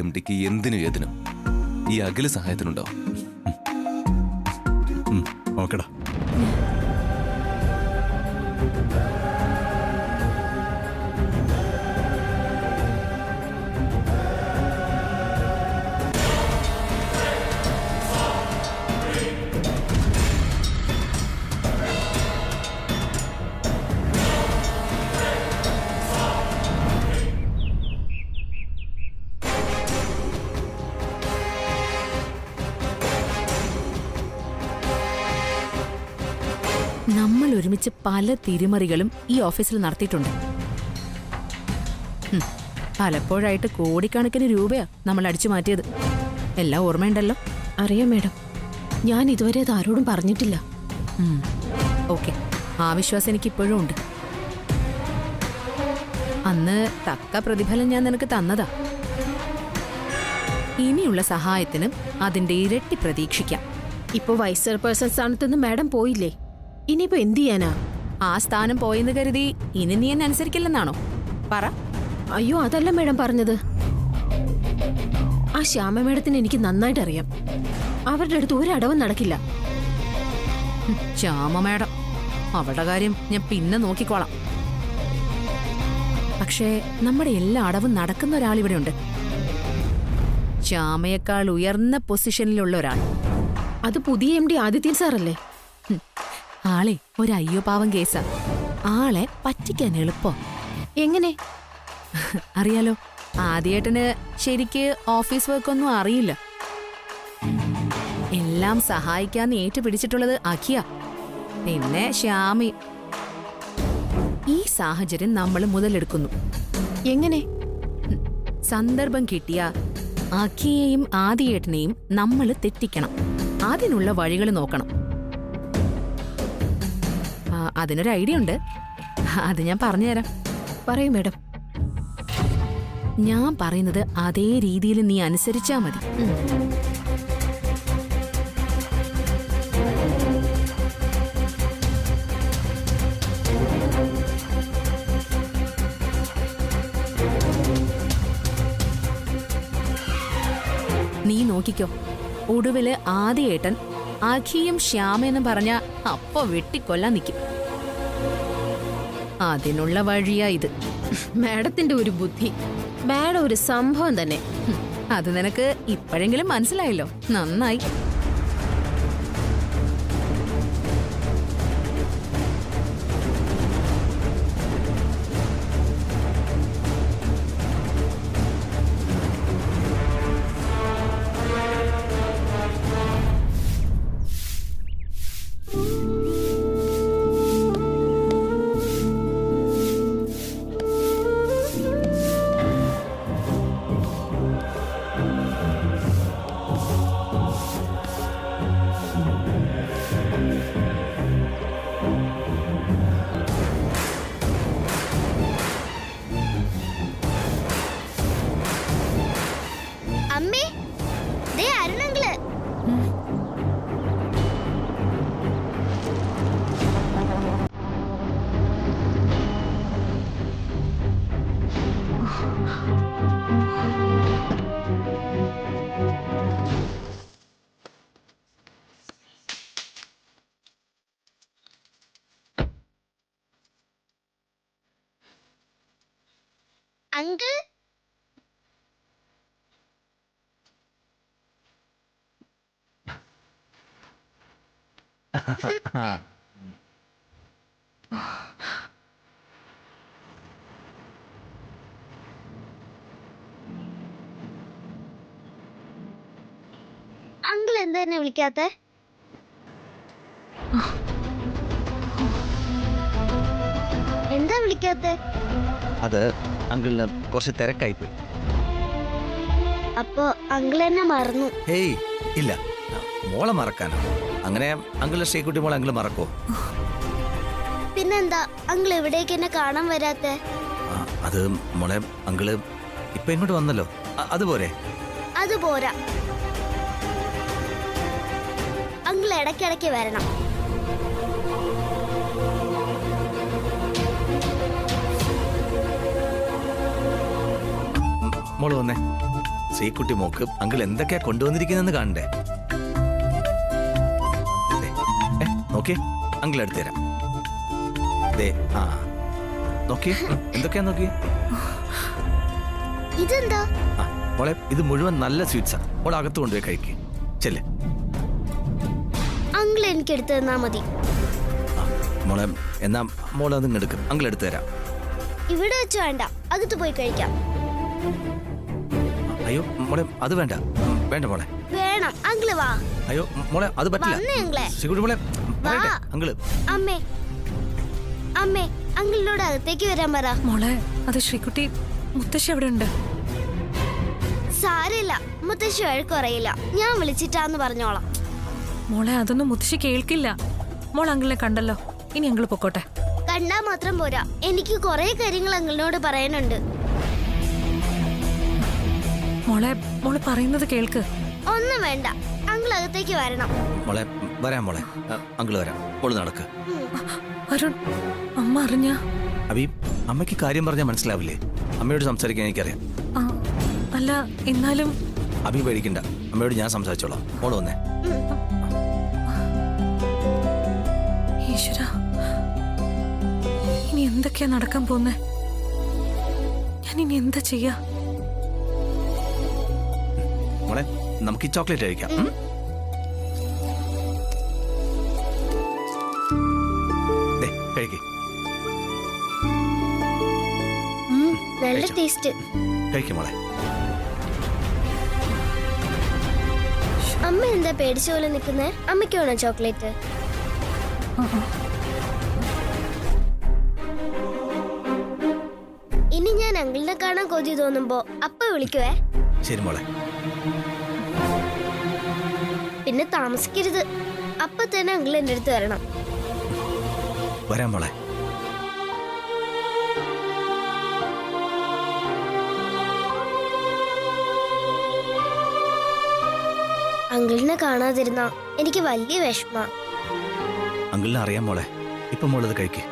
MDക്ക് എന്തിനും ഏതിനും ഈ അഖില സഹായത്തിനുണ്ടോ? ഓക്കെടാ. നമ്മൾ ഒരുമിച്ച് പല തിരിമറികളും ഈ ഓഫീസിൽ നടത്തിയിട്ടുണ്ട്. പലപ്പോഴായിട്ട് കോടിക്കണക്കിന് രൂപയാ നമ്മൾ അടിച്ചു മാറ്റിയത്. എല്ലാം ഓർമ്മയുണ്ടല്ലോ? അറിയാം മേഡം, ഞാൻ ഇതുവരെ അത് ആരോടും പറഞ്ഞിട്ടില്ല. ഓക്കെ, ആ വിശ്വാസം എനിക്കിപ്പോഴും ഉണ്ട്. അന്ന് തക്ക പ്രതിഫലം ഞാൻ നിനക്ക് തന്നതാ. ഇനിയുള്ള സഹായത്തിനും അതിന്റെ ഇരട്ടി പ്രതീക്ഷിക്കാം. ഇപ്പൊ വൈസ് ചെയർപേഴ്സൺ സ്ഥാനത്തുനിന്ന് മാഡം പോയില്ലേ, ഇനിയിപ്പോ എന്ത് ചെയ്യാനാ? ആ സ്ഥാനം പോയെന്ന് കരുതി ഇനി നീ എന്നെ അനുസരിക്കില്ലെന്നാണോ? പറ. അയ്യോ, അതല്ല മേഡം പറഞ്ഞത്. ആ ശ്യാമ മേഡത്തിന് എനിക്ക് നന്നായിട്ട് അറിയാം. അവരുടെ അടുത്ത് ഒരടവും നടക്കില്ല. ശ്യാമ മേഡം, അവളുടെ കാര്യം ഞാൻ പിന്നെ നോക്കിക്കോളാം. പക്ഷേ നമ്മുടെ എല്ലാ അടവും നടക്കുന്ന ഒരാളിവിടെ ഉണ്ട്. ശ്യാമയേക്കാൾ ഉയർന്ന പൊസിഷനിലുള്ള ഒരാൾ. അത് പുതിയ MD ആദിത്യൻ സാറല്ലേ? ആളെ ഒരു അയ്യോ പാവം കേസാ. ആളെ പറ്റിക്കാൻ എളുപ്പം. എങ്ങനെ? അറിയാലോ, ആദ്യേട്ടന് ശരിക്ക് ഓഫീസ് വർക്കൊന്നും അറിയില്ല. എല്ലാം സഹായിക്കാന്ന് ഏറ്റുപിടിച്ചിട്ടുള്ളത് അഖിയ, പിന്നെ ശ്യാമി. ഈ സാഹചര്യം നമ്മൾ മുതലെടുക്കുന്നു. എങ്ങനെ? സന്ദർഭം കിട്ടിയ അഖിയെയും ആദിയേട്ടനെയും നമ്മൾ തെറ്റിക്കണം. അതിനുള്ള വഴികൾ നോക്കണം. അതിനൊരു ഐഡിയ ഉണ്ട്, അത് ഞാൻ പറഞ്ഞുതരാം. പറയൂ മേഡം. ഞാൻ പറയുന്നത് അതേ രീതിയിൽ നീ അനുസരിച്ചാ മതി. നീ നോക്കിക്കോ, ഒടുവില് ആദിയേട്ടൻ അഖിയും ശ്യാമെന്നും പറഞ്ഞ അപ്പൊ വെട്ടിക്കൊല്ലാൻ നിൽക്കും. അതിനുള്ള വഴിയാ ഇത്. മാഡത്തിന്റെ ഒരു ബുദ്ധി. മാഡം ഒരു സംഭവം തന്നെ. അത് നിനക്ക് ഇപ്പോഴെങ്കിലും മനസ്സിലായല്ലോ, നന്നായി. അമ്മേ, ദേ അരുണങ്കിള്. അങ്കിൾ, അങ്കിൾ എന്താ എന്നെ വിളിക്കാത്തെ? എന്താ വിളിക്കാത്തെ? അത് അങ്കിളിന് കുറച്ച് തിരക്കായിപ്പോയി. അപ്പൊ അങ്കിൾ എന്നെ മറന്നു? ഹേയ് ഇല്ല, മോളെ മറക്കാനോ? അങ്ങനെ അങ്കിളിനെ ശ്രീകുട്ടി മോളെ അങ്കിൾ മറക്കോ? പിന്നെന്താ അങ്കിൾ എവിടേക്ക് എന്നെ കാണാൻ വരാത്തെ? അത് മോളെ അങ്കിള് ഇപ്പൊ ഇങ്ങോട്ട് വന്നല്ലോ, അതുപോരെ? അത് പോരാ, അങ്കിൾ ഇടയ്ക്കിടയ്ക്ക് വരണം. മോള് വന്നേ, ശ്രീകുട്ടി മോക്ക് അങ്കിൾ എന്തൊക്കെയാ കൊണ്ടുവന്നിരിക്കുന്നെന്ന് കാണണ്ടേ? ദേ, നോക്കിയേ, അങ്കിൾ എടുത്തു തരാം. ദേ, ആ നോക്കിയേ, എന്തൊക്കെയാ നോക്കിയേ. ഇതെന്താ? ആ മോളെ, ഇത് മുഴുവൻ നല്ല സ്വീറ്റ്സാ. മോളെ അകത്ത് കൊണ്ടുപോയി കഴിക്കേ. ചെല്ലേ. അങ്കിൾ എനിക്ക് എടുത്തു തന്നാ മതി. മോളെ, എന്നാ മോളെ അത് എടുക്കും, അങ്കിൾ എടുത്തു തരാം. ഇവിടെ വെച്ച് വേണ്ട, അകത്ത് പോയി കഴിക്കാം. അയ്യോ മോളെ, അത് വേണ്ട. വേണ്ട മോളെ. വേണം, അങ്കിള് വാ. അയ്യോ മോളെ, അത് വന്നേ പറ്റില്ല. അങ്കിളെ. ശ്രീകുട്ടി മോളെ, പറയട്ടെ, അങ്കിള്. അമ്മേ, അമ്മേ, അങ്കിളിനോട് അകത്തേക്ക് വരാൻ പറ. മോളെ അത് ശ്രീകുട്ടി, മുത്തശ്ശി അവിടെ ഉണ്ട്. സാരമില്ല, മുത്തശ്ശി വഴക്കുറയില്ല. ഞാൻ വിളിച്ചിട്ടാന്ന് പറഞ്ഞോളാം. മോളെ അതൊന്നും മുത്തശ്ശി കേൾക്കില്ല. മോൾ അങ്കിളിനെ കണ്ടല്ലോ, ഇനി അങ്കിള് പൊക്കോട്ടെ. കണ്ടാ മാത്രം പോരാ, എനിക്ക് കുറെ കാര്യങ്ങൾ അങ്കിളിനോട് പറയാനുണ്ട്. മോളെ മോള് പറയുന്നത് കേൾക്ക്. ഒന്നും വേണ്ട, അങ്കിൾ അകത്തേക്ക് വരണം. മോളെ വരാം മോളെ, അങ്കിള് വരാം. മോള് നടക്ക്. അരുൺ, അമ്മ അറിഞ്ഞ? അബി, അമ്മയ്ക്ക് കാര്യം പറഞ്ഞാൽ മനസ്സിലാവില്ലേ? അമ്മയോട് സംസാരിക്കാൻ എനിക്കറിയാം. അല്ല എന്നാലും. അബി പേടിക്കണ്ട, അമ്മയോട് ഞാൻ സംസാരിച്ചോളാം. മോള് വന്നേ. ഈശ്വരാ, ഇനി എന്തൊക്കെയാ നടക്കാൻ പോന്നെ? ഞാൻ ഇനി എന്താ ചെയ്യാ? മോളെ, നമുക്ക് ഈ ചോക്ലേറ്റ് കഴിക്കാം. കഴിക്കേ. നല്ല ടേസ്റ്റ്. കഴിക്കും മോളെ. അമ്മ എന്താ പേടിച്ച പോലെ നിൽക്കുന്നേ? അമ്മയ്ക്ക് വേണോ ചോക്ലേറ്റ്? ഇനി ഞാൻ അങ്കിളിനെ കാണാൻ കൊതി തോന്നുമ്പോ അപ്പ വിളിക്കുവേ. ശരി മോളെ. പിന്നെ താമസിക്കരുത്, അപ്പൊ തന്നെ അങ്കിൾ എന്റെ അടുത്ത് വരണം. വരാം മോളെ. അങ്കിളിനെ കാണാതിരുന്ന എനിക്ക് വലിയ വിഷമ. അങ്കിളിനെ അറിയാം മോളെ. ഇപ്പൊ മോളത് കഴിക്കേ.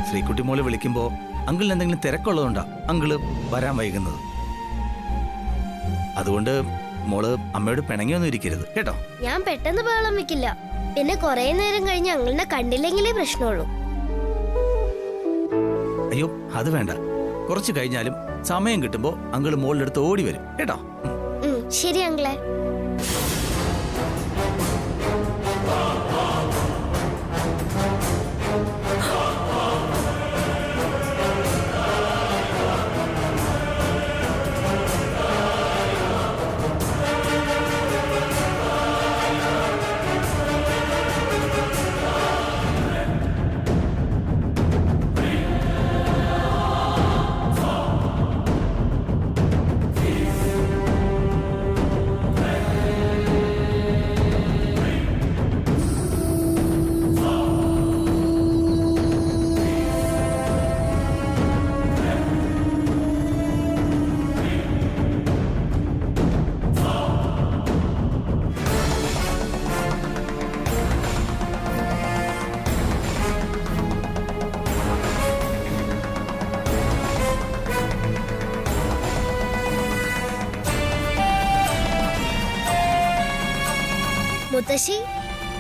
ശ്രീകുട്ടി മോള് വിളിക്കുമ്പോ അങ്കിളിന് എന്തെങ്കിലും തിരക്കുള്ളതുകൊണ്ടാ അങ്കിള് വരാൻ വൈകുന്നത്. അതുകൊണ്ട് മോള് അമ്മയോട് പിണങ്ങിയൊന്നും ഇരിക്കരുത് കേട്ടോ. ഞാൻ പെട്ടെന്ന് ബഹളം വെക്കില്ല. പിന്നെ കുറെ നേരം കഴിഞ്ഞ് അങ്കിളിനെ കണ്ടില്ലെങ്കിലേ പ്രശ്നമുള്ളൂ. അയ്യോ അത് വേണ്ട, കുറച്ച് കഴിഞ്ഞാലും സമയം കിട്ടുമ്പോ അങ്കിള് മോളുടെ അടുത്ത് ഓടി വരും കേട്ടോ. ശരി അങ്കിളെ. മുത്തശ്ശി,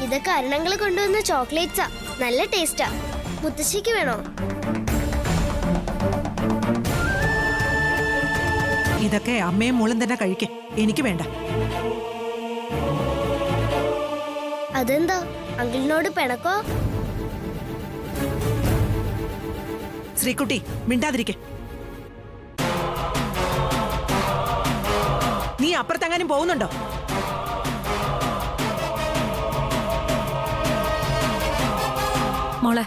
ഇതൊക്കെ അരുണങ്ങള് കൊണ്ടുവന്ന ചോക്ലേറ്റ്സാ. നല്ല ടേസ്റ്റാ. മുത്തശ്ശിക്ക് വേണോ? ഇതൊക്കെ അമ്മയും മോളും തന്നെ കഴിക്കേ, എനിക്ക് വേണ്ട. അതെന്താ, അങ്കിളിനോട് പിണക്കോ? ശ്രീകുട്ടി മിണ്ടാതിരിക്കെ. നീ അപ്പുറത്തെങ്ങാനും പോകുന്നുണ്ടോ? മോളെ,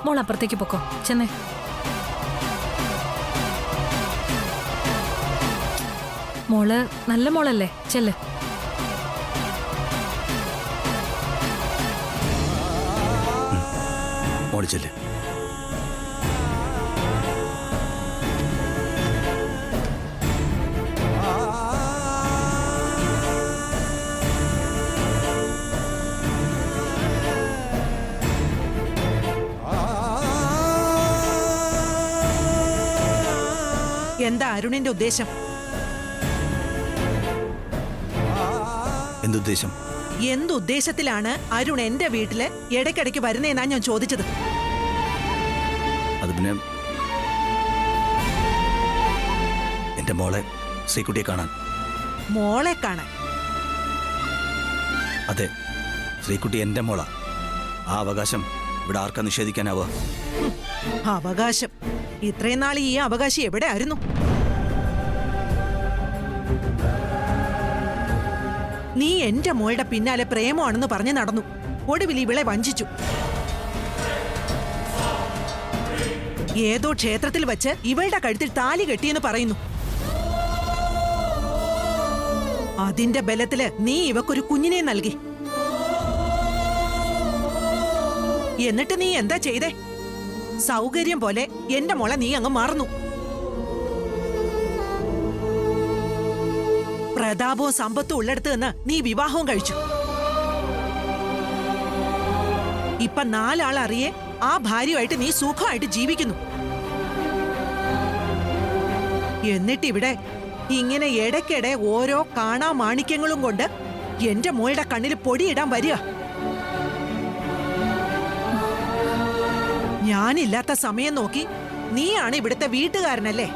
മോൾ അപ്പുറത്തേക്ക് പൊക്കോ. ചെന്നേ. മോള് നല്ല മോളല്ലേ, ചെല്ല്. മോള് ചെല്ല്. എന്താ അരുണിന്റെ ഉദ്ദേശം? എന്തുദ്ദേശം? എന്തുദ്ദേശത്തിലാണ് അരുൺ എന്റെ വീട്ടില് ഇടയ്ക്കിടയ്ക്ക് വരുന്നേന്നാ ഞാൻ ചോദിച്ചത്. അത് പിന്നെ എന്റെ മോളെ ശ്രീകുട്ടിയെ കാണാൻ. മോളെ കാണാൻ? അതെ, ശ്രീകുട്ടി എന്റെ മോളാ. ആ അവകാശം ഇവിടെ ആർക്കാ നിഷേധിക്കാനാവുക? അവകാശം? ഇത്രയും നാൾ ഈ അവകാശം എവിടെ ആയിരുന്നു? നീ എന്റെ മോളുടെ പിന്നാലെ പ്രേമമാണെന്ന് പറഞ്ഞു നടന്നു. ഒടുവിൽ ഇവളെ വഞ്ചിച്ചു. ഏതോ ക്ഷേത്രത്തിൽ വച്ച് ഇവളുടെ കഴുത്തിൽ താലി കെട്ടിയെന്ന് പറയുന്നു. അതിന്റെ ബലത്തില് നീ ഇവക്കൊരു കുഞ്ഞിനെ നൽകി. എന്നിട്ട് നീ എന്താ ചെയ്തേ? സൗകര്യം പോലെ എന്റെ മോളെ നീ അങ്ങ് മറന്നു. പ്രതാപവും സമ്പത്തും ഉള്ളിടത്ത് നിന്ന് നീ വിവാഹവും കഴിച്ചു. ഇപ്പൊ 4 ആൾ അറിയേ ആ ഭാര്യയുമായിട്ട് നീ സുഖമായിട്ട് ജീവിക്കുന്നു. എന്നിട്ടിവിടെ ഇങ്ങനെ ഇടയ്ക്കിടെ ഓരോ കാണാ മാണിക്യങ്ങളും കൊണ്ട് എന്റെ മോളുടെ കണ്ണിൽ പൊടിയിടാൻ വരിക. ഞാനില്ലാത്ത സമയം നോക്കി നീയാണ് ഇവിടുത്തെ വീട്ടുകാരനല്ലേ?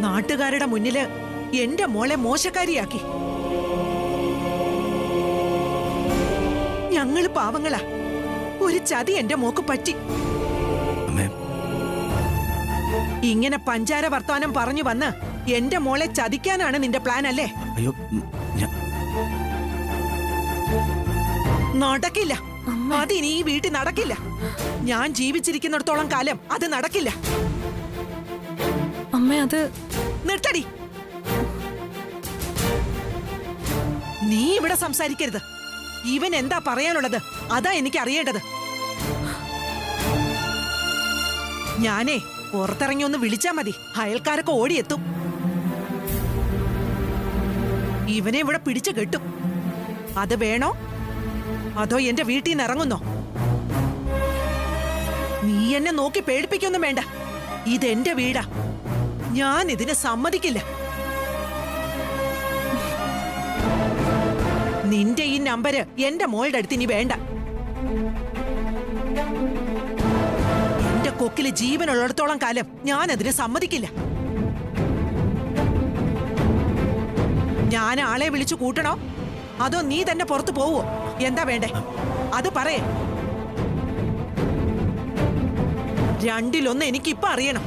നാട്ടുകാരുടെ മുന്നില് എന്റെ മോളെ മോശക്കാരിയാക്കി. ഞങ്ങള് പാവങ്ങളാ. ഒരു ചതി എന്റെ മോക്ക് പറ്റി. അമ്മേ, ഇങ്ങനെ പഞ്ചാര വർത്താനം പറഞ്ഞു വന്ന് എന്റെ മോളെ ചതിക്കാനാണ് നിന്റെ പ്ലാൻ അല്ലേ? അയ്യോ, നടക്കില്ല. അതിനി ഈ വീട്ടിൽ നടക്കില്ല. ഞാൻ ജീവിച്ചിരിക്കുന്നിടത്തോളം കാലം അത് നടക്കില്ല. അമ്മ അത് നിർത്തടി. നീ ഇവിടെ സംസാരിക്കരുത്. ഇവൻ എന്താ പറയാനുള്ളത് അതാ എനിക്ക് അറിയേണ്ടത്. ഞാനേ പുറത്തിറങ്ങി ഒന്ന് വിളിച്ചാ മതി, അയൽക്കാരൊക്കെ ഓടിയെത്തും. ഇവനെ ഇവിടെ പിടിച്ചു കെട്ടും. അത് വേണോ അതോ എന്റെ വീട്ടിൽ നിന്ന് ഇറങ്ങുന്നോ? നീ എന്നെ നോക്കി പേടിപ്പിക്കൊന്നും വേണ്ട. ഇതെന്റെ വീടാ. ഞാൻ ഇതിന് സമ്മതിക്കില്ല. നിന്റെ ഈ നമ്പര് എന്റെ മോളുടെ അടുത്ത് ഇനി വേണ്ട. എന്റെ കൊക്കില് ജീവനുള്ളിടത്തോളം കാലം ഞാൻ അതിന് സമ്മതിക്കില്ല. ഞാൻ ആളെ വിളിച്ചു കൂട്ടണോ അതോ നീ തന്നെ പുറത്തു പോവോ? എന്താ വേണ്ടേ അത് പറയേ. രണ്ടിലൊന്ന് എനിക്കിപ്പോ അറിയണം.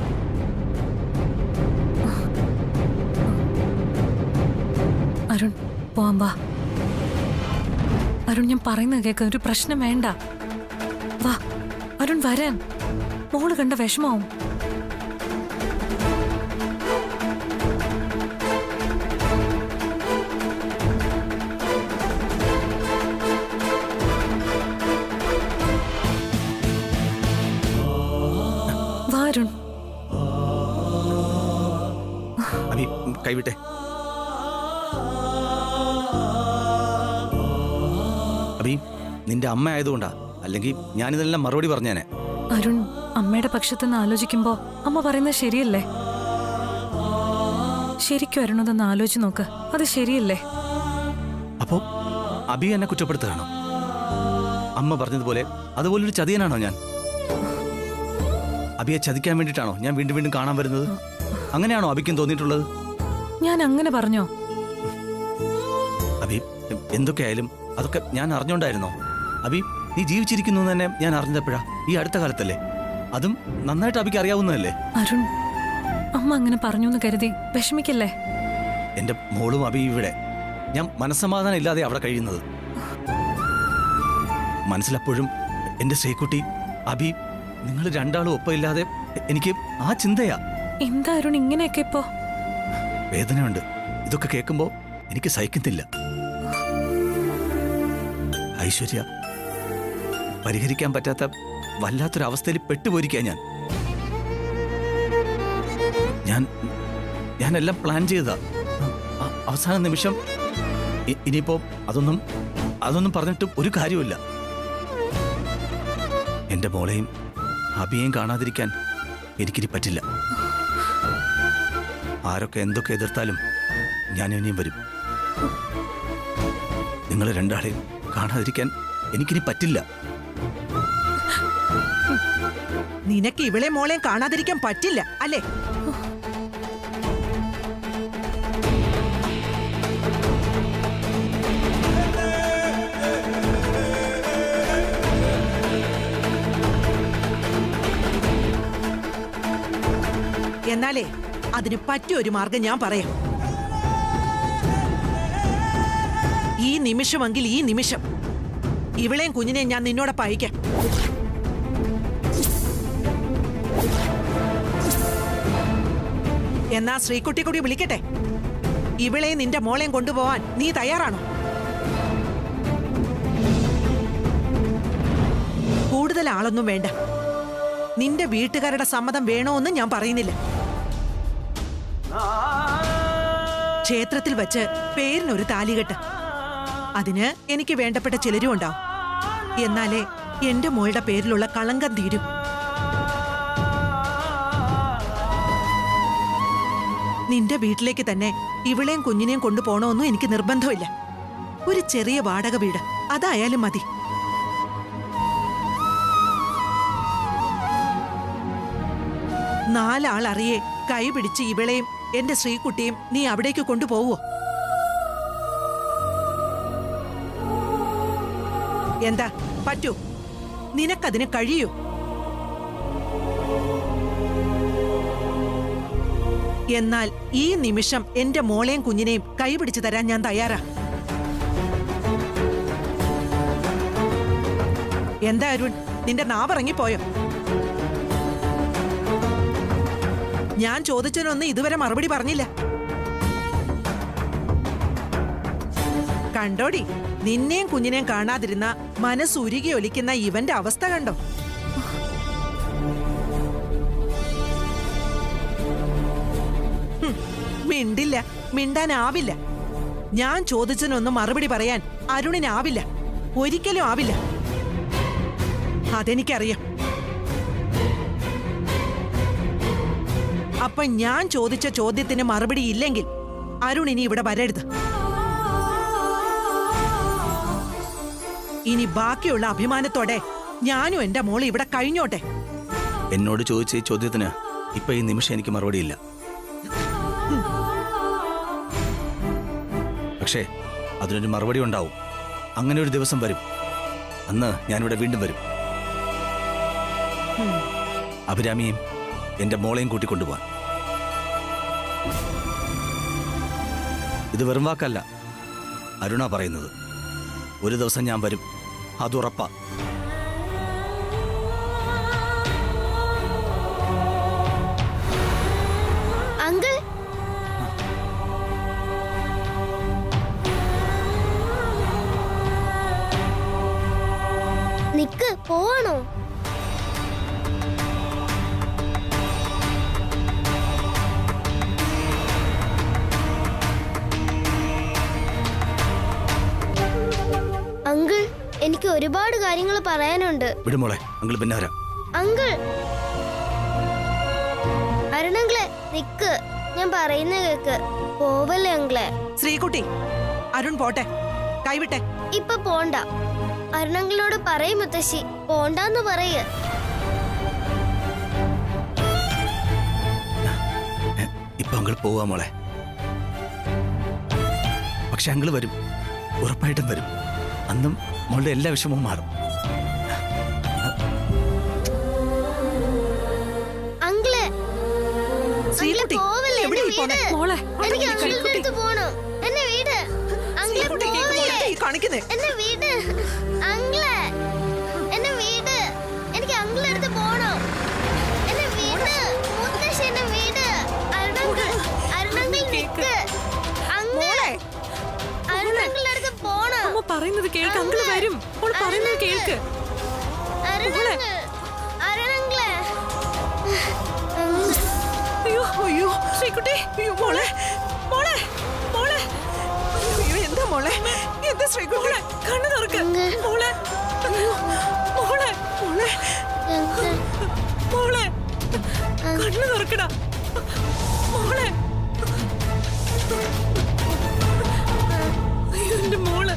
അരുൺ, പോവാം വാ. അരുൺ, ഞാൻ പറയുന്നത് കേൾക്കാൻ ഒരു പ്രശ്നം വേണ്ട. വാ അരുൺ, വരാൻ. മോള് കണ്ട വിഷമാവും. വാ അരുൺ. അഭി, കൈവിട്ടെ. അഭി, നിന്റെ അമ്മ ആയതുകൊണ്ടാ, അല്ലെങ്കിൽ ഞാനിതെല്ലാം മറുപടി പറഞ്ഞേനെ. അരുൺ, അമ്മയുടെ പക്ഷത്തുനിന്ന് ആലോചിക്കുമ്പോ അമ്മ പറയുന്നത് ശരിയല്ലേ? ശരിക്കും അരുണതൊന്ന് ആലോചിച്ച് നോക്ക്. അത് ശരിയല്ലേ? അപ്പോ അഭി എന്നെ കുറ്റപ്പെടുത്തുകയാണോ? അമ്മ പറഞ്ഞതുപോലെ അതുപോലൊരു ചതിയനാണോ ഞാൻ? അഭിയെ ചതിക്കാൻ വേണ്ടിയിട്ടാണോ ഞാൻ വീണ്ടും വീണ്ടും കാണാൻ വരുന്നത്? അങ്ങനെയാണോ അഭിക്കും തോന്നിയിട്ടുള്ളത്? ഞാൻ അങ്ങനെ പറഞ്ഞോ? അഭി, എന്തൊക്കെയായാലും അതൊക്കെ ഞാൻ അറിഞ്ഞോണ്ടായിരുന്നോ? അഭി, നീ ജീവിച്ചിരിക്കുന്നു എന്ന് തന്നെ ഞാൻ അറിഞ്ഞപ്പോഴാ, ഈ അടുത്ത കാലത്തല്ലേ. അതും നന്നായിട്ട് അഭിക്ക് അറിയാവുന്നതല്ലേ. അരുൺ, അമ്മ അങ്ങനെ പറഞ്ഞു എന്ന് കരുതി വിഷമിക്കല്ലേ. എന്റെ മോളും അഭി ഇവിടെ. ഞാൻ മനസ്സമാധാനം ഇല്ലാതെ അവിടെ കഴിയുന്നത്. മനസ്സിലപ്പോഴും എന്റെ ശ്രീകുട്ടി, അഭി, നിങ്ങൾ രണ്ടാളും ഒപ്പമില്ലാതെ എനിക്ക് ആ ചിന്തയാ. എന്താ അരുൺ ഇങ്ങനെയൊക്കെ ഇപ്പോ? വേദനയുണ്ട്. ഇതൊക്കെ കേൾക്കുമ്പോ എനിക്ക് സഹിക്കുന്നില്ല. ഐശ്വര്യ, പരിഹരിക്കാൻ പറ്റാത്ത വല്ലാത്തൊരവസ്ഥയിൽ പെട്ടുപോയിരിക്കാ ഞാനെല്ലാം പ്ലാൻ ചെയ്തതാ. അവസാന നിമിഷം ഇനിയിപ്പോ അതൊന്നും പറഞ്ഞിട്ട് ഒരു കാര്യമില്ല. എന്റെ മോളെയും അഭിയെയും കാണാതിരിക്കാൻ എനിക്കിനി പറ്റില്ല. ആരൊക്കെ എന്തൊക്കെ എതിർത്താലും ഞാൻ ഇനിയും വരും. നിങ്ങൾ രണ്ടാളെയും കാണാതിരിക്കാൻ എനിക്കിനി പറ്റില്ല. നിനക്ക് ഇവളെ മോളെയും കാണാതിരിക്കാൻ പറ്റില്ല അല്ലേ? എന്നാലേ അതിന് പറ്റിയൊരു മാർഗം ഞാൻ പറയാം. ഈ നിമിഷമെങ്കിൽ ഈ നിമിഷം ഇവളെയും കുഞ്ഞിനെയും ഞാൻ നിന്നോടൊപ്പം അയക്കാം. എന്നാ ശ്രീകുട്ടി കൂടി വിളിക്കട്ടെ. ഇവളെയും നിന്റെ മോളെയും കൊണ്ടുപോവാൻ നീ തയ്യാറാണോ? കൂടുതൽ ആളൊന്നും വേണ്ട. നിന്റെ വീട്ടുകാരുടെ സമ്മതം വേണോന്ന് ഞാൻ പറയുന്നില്ല. ക്ഷേത്രത്തിൽ വെച്ച് പേരിനൊരു താലികെട്ട്. അതിന് എനിക്ക് വേണ്ടപ്പെട്ട ചിലരും ഉണ്ടാവും. എന്നാലേ എന്റെ മോളുടെ പേരിലുള്ള കളങ്കം തീരും. നിന്റെ വീട്ടിലേക്ക് തന്നെ ഇവളെയും കുഞ്ഞിനെയും കൊണ്ടുപോകണമെന്നും എനിക്ക് നിർബന്ധമില്ല. ഒരു ചെറിയ വാടക വീട് അതായാലും മതി. നാലാളറിയെ കൈപിടിച്ച് ഇവളെയും എന്റെ ശ്രീകുട്ടിയും നീ അവിടേക്ക് കൊണ്ടുപോവോ? എന്താ പറ്റൂ? നിനക്കതിന് കഴിയൂ? എന്നാൽ ഈ നിമിഷം എന്റെ മോളെയും കുഞ്ഞിനെയും കൈപിടിച്ചു തരാൻ ഞാൻ തയ്യാറാ. എന്താ അരുൺ, നിന്റെ നാവിറങ്ങിപ്പോയോ? ഞാൻ ചോദിച്ചതിനൊന്നും ഇതുവരെ മറുപടി പറഞ്ഞില്ല. കണ്ടോടി, നിന്നെയും കുഞ്ഞിനെയും കാണാതിരുന്ന മനസ്സുരുകി ഒലിക്കുന്ന ഇവന്റെ അവസ്ഥ കണ്ടോ? മിണ്ടില്ല, മിണ്ടാനാവില്ല. ഞാൻ ചോദിച്ചതിനൊന്നും മറുപടി പറയാൻ അരുണിനാവില്ല, ഒരിക്കലും ആവില്ല. അതെനിക്കറിയാം. അപ്പൊ ഞാൻ ചോദിച്ച ചോദ്യത്തിന് മറുപടി ഇല്ലെങ്കിൽ അരുൺ ഇനി ഇവിടെ വരരുത്. ഇനി ബാക്കിയുള്ള അഭിമാനത്തോടെ ഞാനും എന്റെ മോള് ഇവിടെ കഴിഞ്ഞോട്ടെ. എന്നോട് ചോദിച്ച ഈ ചോദ്യത്തിന് ഇപ്പൊ ഈ നിമിഷം എനിക്ക് മറുപടിയില്ല. പക്ഷേ അതിനൊരു മറുപടി ഉണ്ടാവും. അങ്ങനെ ഒരു ദിവസം വരും. അന്ന് ഞാനിവിടെ വീണ്ടും വരും. അഭിരാമിയും എന്റെ മോളെയും കൂട്ടിക്കൊണ്ടുപോവാൻ. ഇത് വെറും വാക്കല്ല, അരുണ പറയുന്നത്. ഒരു ദിവസം ഞാൻ വരും, അതുറപ്പാ. അങ്കിൾ, നിക്ക്, പോവാണോ? അങ്കിൾ, എനിക്ക് ഒരുപാട് കാര്യങ്ങൾ പറയാനുണ്ട്. വിടുമോളെ, അങ്കിൾ പിന്നെ വരാം. അങ്കിൾ, അരുണങ്കിളെ നിക്ക്, ഞാൻ പറയുന്ന കേക്ക്. പോവല്ലേ അങ്കിളെ? ശ്രീകുട്ടി, അരുൺ പോട്ടെ, കൈവിട്ടെ. ഇപ്പൊ പോണ്ട. അരുണങ്കിളിനോട് പറയും മുത്തശ്ശി, പോണ്ടാന്ന് പറയ. ഇപ്പൊ അങ്കിൾ പോവാ മോളെ. പക്ഷെ അങ്കിൾ വരും, ഉറപ്പായിട്ടും വരും. അന്നും മോളുടെ എല്ലാ വിഷമവും മാറും. അങ്കിളെ, ശ്രീകുട്ടി, പോവല്ലേ? എവിടെ എന്നെ ഈ പോന്നെ? വീട്. മോളെ, എനിക്ക് അങ്കിളിന്റെ അടുത്ത് പോണം. എന്നെ വീട്. അങ്കിളെ, ശ്രീകുട്ടി, കേക്ക് പോവല്ലേ? മോളെ, ഈ കാണിക്കുന്നേ. എന്നെ വീട്. അങ്കിളെ, എന്നെ വീട്. എനിക്ക് അങ്കിളിന്റെ അടുത്ത് പോണം. എന്നെ വീട്. മുത്തശ്ശി, എന്നെ വീട്. അരുണങ്കിൾ, അരുണങ്കിൾ നിക്ക്. അങ്കിളെ, അരുണങ്കിളിന്റെ അടുത്ത് പോണം. അമ്മ പറയുന്നത് കേൾക്ക്. അങ്കിള് വരും. മോള് പറയുന്നത് കേൾക്ക്. അരുണങ്കിൾ, അരുണങ്കിളെ. അയ്യോ അയ്യോ, ശ്രീകുട്ടി, അയ്യോ മോളെ, മോളെ, മോളെ, അയ്യോ എന്താ മോളെ, എന്താ ശ്രീകുട്ടി? മോളെ, കണ്ണു തുറക്ക്. അങ്കിൾ. മോളെ, അയ്യോ, മോളെ, മോളെ, അങ്കിൾ, മോളെ, കണ്ണു തുറക്കടാ മോളെ. അയ്യോ, എന്റെ മോള്